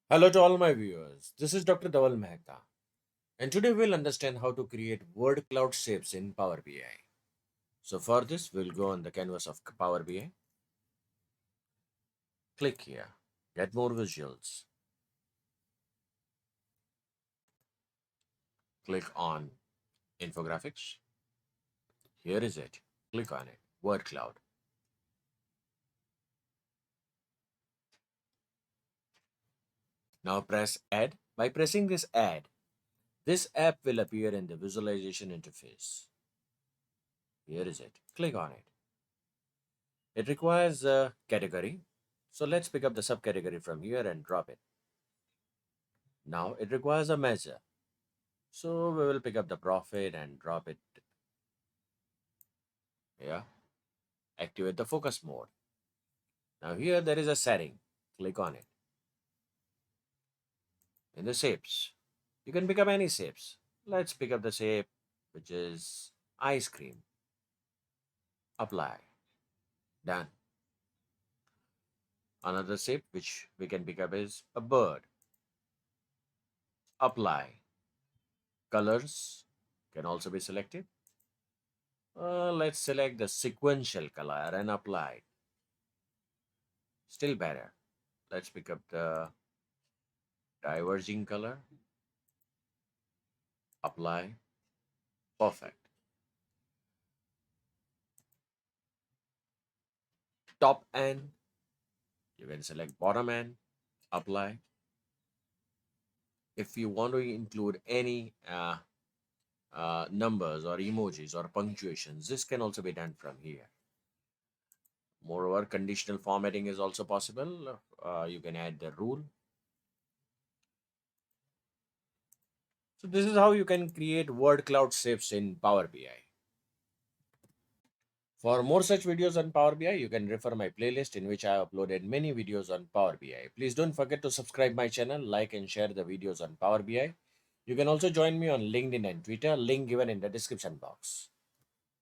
Hello to all my viewers. This is Dr. Dhaval Maheta, and today we'll understand how to create word cloud shapes in Power BI. So for this, we'll go on the canvas of Power BI. Click here, get more visuals. Click on infographics. Here is it. Click on it. Word cloud. Now press add. By pressing this add, this app will appear in the visualization interface. Here is it. Click on it. It requires a category. So let's pick up the subcategory from here and drop it. Now it requires a measure. So we will pick up the profit and drop it here. Activate the focus mode. Now here there is a setting. Click on it. In the shapes, you can pick up any shapes. Let's pick up the shape which is ice cream. Apply. Done. Another shape which we can pick up is a bird. Apply. Colors can also be selected. Let's select the sequential color and apply it. Still better. Let's pick up the diverging color. Apply. Perfect. Top end, you can select bottom end. Apply. If you want to include any numbers or emojis or punctuations, this can also be done from here. Moreover, conditional formatting is also possible. You can add the rule. So this is how you can create word cloud shapes in Power BI. For more such videos on Power BI, you can refer my playlist in which I have uploaded many videos on Power BI. Please don't forget to subscribe my channel, like and share the videos on Power BI. You can also join me on LinkedIn and Twitter, link given in the description box.